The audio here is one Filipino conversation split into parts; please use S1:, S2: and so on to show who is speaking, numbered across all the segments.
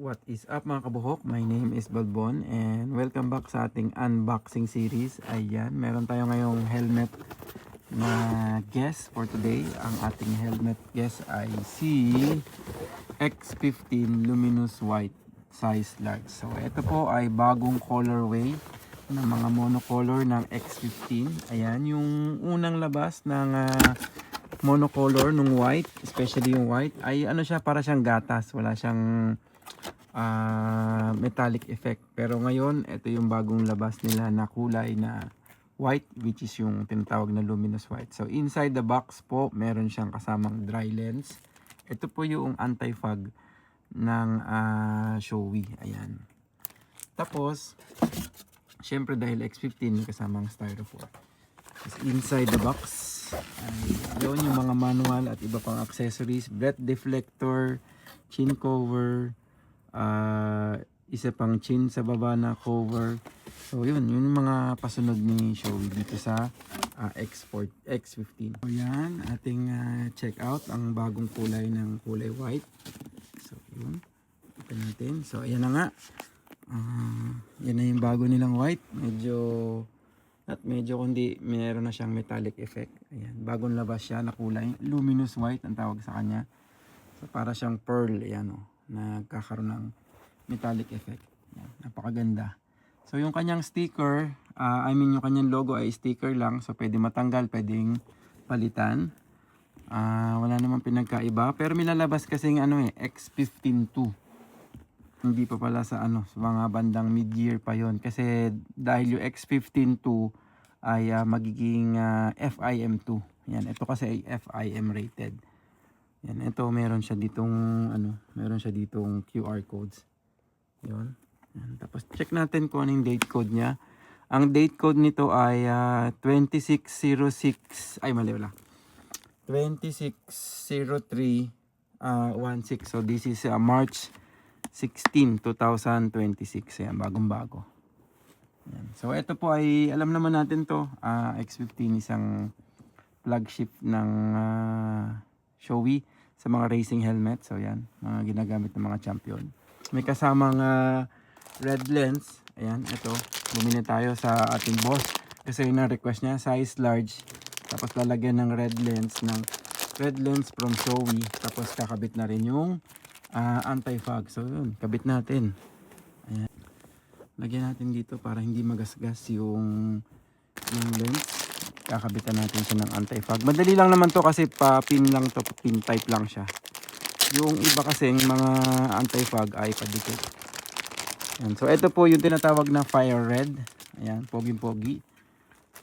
S1: What is up mga kabuhok? My name is Balbon and welcome back sa ating unboxing series. Ayan, meron tayo ngayong helmet na guest for today. Ang ating helmet guest ay si X15 Luminous White size large. So ito po ay bagong colorway ng mga monocolor ng X15. Ayan, yung unang labas ng monocolor nung white, especially yung white, ay ano siya, para siyang gatas. Wala siyang metallic effect. Pero ngayon, ito yung bagong labas nila na kulay na white, which is yung tinatawag na luminous white. So inside the box po, meron siyang kasamang dry lens. Ito po yung anti-fog ng Shoei. Ayan. Tapos, syempre dahil X15 may kasamang styrofoam. Inside the box, yun yung mga manual at iba pang accessories, breath deflector, chin cover, isa pang chin sa baba na cover. So yun yung mga pasunod ni Shoei dito sa X15. So yan, ating check out ang bagong kulay ng kulay white. So yun, open natin. So ayan na nga, yan na yung bago nilang white. Medyo kundi meron na siyang metallic effect. Ayan, bagong labas siya na kulay luminous white ang tawag sa kanya. So para siyang pearl, ayan oh, nagkakaroon ng metallic effect. Ayan, napakaganda. So yung kanyang sticker, yung kanyang logo ay sticker lang. So pwede matanggal, pwedeng palitan. Wala namang pinagkaiba. Pero milalabas kasing X15-2. Hindi pa pala sa sa mga bandang mid-year pa yon. Kasi dahil yung X15-2 ay magiging FIM2. Yan, ito kasi ay FIM rated. Yan, ito meron siya ditong meron siya ditong QR codes. Yon. Yan, tapos check natin kung ano yung date code niya. Ang date code nito ay 2606 ay mali wala. 260316. So this is March 16, 2026. Ayan, bagong-bago. Ayan. So ito po ay alam naman natin to, X15 isang flagship ng Shoei sa mga racing helmet. So yan, mga ginagamit ng mga champion. May kasamang red lens. Ayan, ito. Bumili tayo sa ating boss kasi yun ang request niya, size large. Tapos lalagyan ng red lens from Shoei. Tapos kakabit na rin yung anti-fog. So yun, kabit natin. Ayan. Lagyan natin dito para hindi magasgas yung lens. Kakabitan natin siya ng anti-fog. Madali lang naman to kasi pa-pin lang to, pin type lang siya. Yung iba kasing mga anti-fog ay padikit. Ayan. So ito po yung tinatawag na fire red. Ayan, poging-pogi.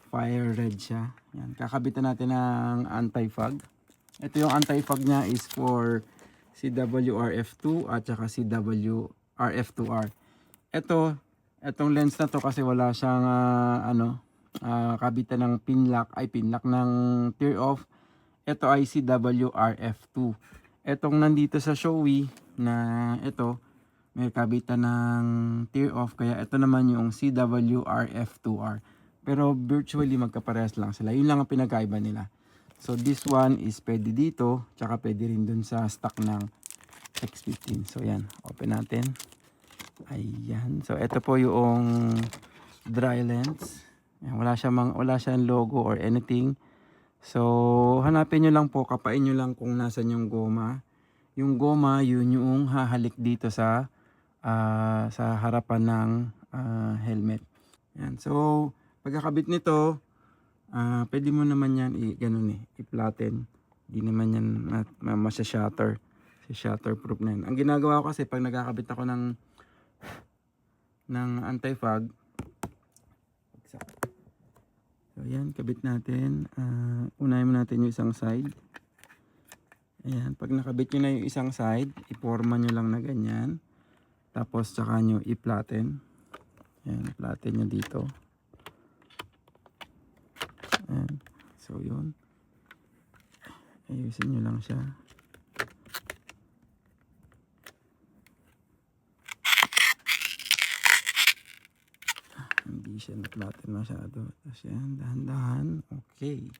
S1: Fire red siya. Ayan, kakabitan natin ng anti-fog. Ito yung anti-fog niya is for CWRF2 at saka CWRF2R. Etong lens na to kasi wala siyang kabitan ng pinlock ng tear off. Ito ay CWRF2. Etong nandito sa Shoei na ito may kabitan ng tear off, kaya ito naman yung CWRF2R. Pero virtually magkaparehas lang sila. Yun lang ang pinagkaiba nila. So this one is pwede dito, tsaka pwede rin dun sa stock ng X15. So yan, open natin. Ayan. So ito po yung dry lens. Ayan, wala siyang logo or anything. So hanapin nyo lang po, kapain nyo lang kung nasan yung goma. Yung goma, yun yung hahalik dito sa harapan ng helmet. Ayan. So pagkakabit nito, pwede mo naman yan i-flatten. Hindi naman yan masya-shatter. Shatterproof na yan. Ang ginagawa ko kasi pag nagkakabit ako ng anti-fog, so yan, kabit natin. Unahin mo natin yung isang side. Ayan, pag nakabit nyo na yung isang side, iporma nyo lang na ganyan. Tapos tsaka nyo i-flatten. Ayan, flatten nyo dito. Ayan. So yun, ayusin nyo lang siya. Hindi siya na-flatten masyado. Tapos yan, dahan-dahan. Okay,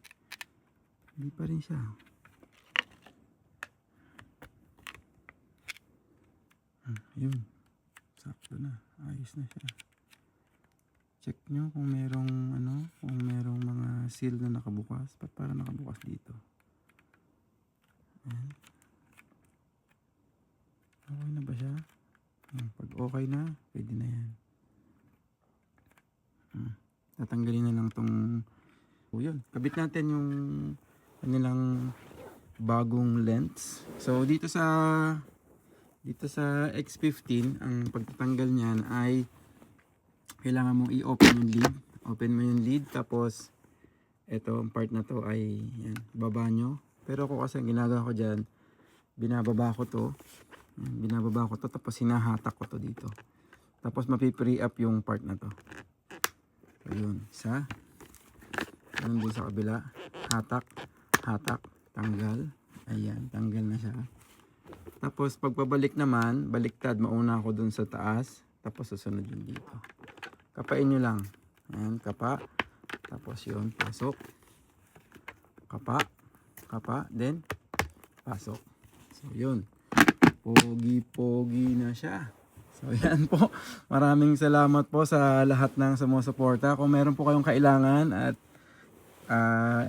S1: hindi pa rin siya. Yun. Sakto na. Ayos na siya. Check nyo kung merong kung merong mga seal na nakabukas. Ba't para nakabukas dito? Ayan. Okay na ba siya? Pag okay na, pwede na yan. Tatanggalin na lang tong yun. Kabit natin yung kanilang bagong lens. So dito sa X15, ang pagtatanggal niyan ay kailangan mong i-open yung lid. Open mo yung lid, tapos ito, ang part na to ay yan, baba nyo. Pero ako kasi ang ginagawa ko dyan, binababa ko to. Binababa ko to, tapos hinahatak ko to dito. Tapos mapi-pre up yung part na to. So yun, ganun din sa kabila. Hatak, hatak, tanggal. Ayan, tanggal na siya. Tapos pagpabalik naman, baliktad, mauna ako dun sa taas. Tapos susunod yun dito. Kapain nyo lang. Ayan, kapa. Tapos yun, pasok. Kapa, kapa, then pasok. So yun. Pogi-pogi na siya. So yan po. Maraming salamat po sa lahat ng sumusuporta. Kung meron po kayong kailangan at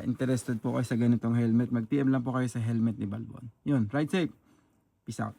S1: interested po kayo sa ganitong helmet, mag-PM lang po kayo sa helmet ni Balbon. Yun, ride safe. Peace out.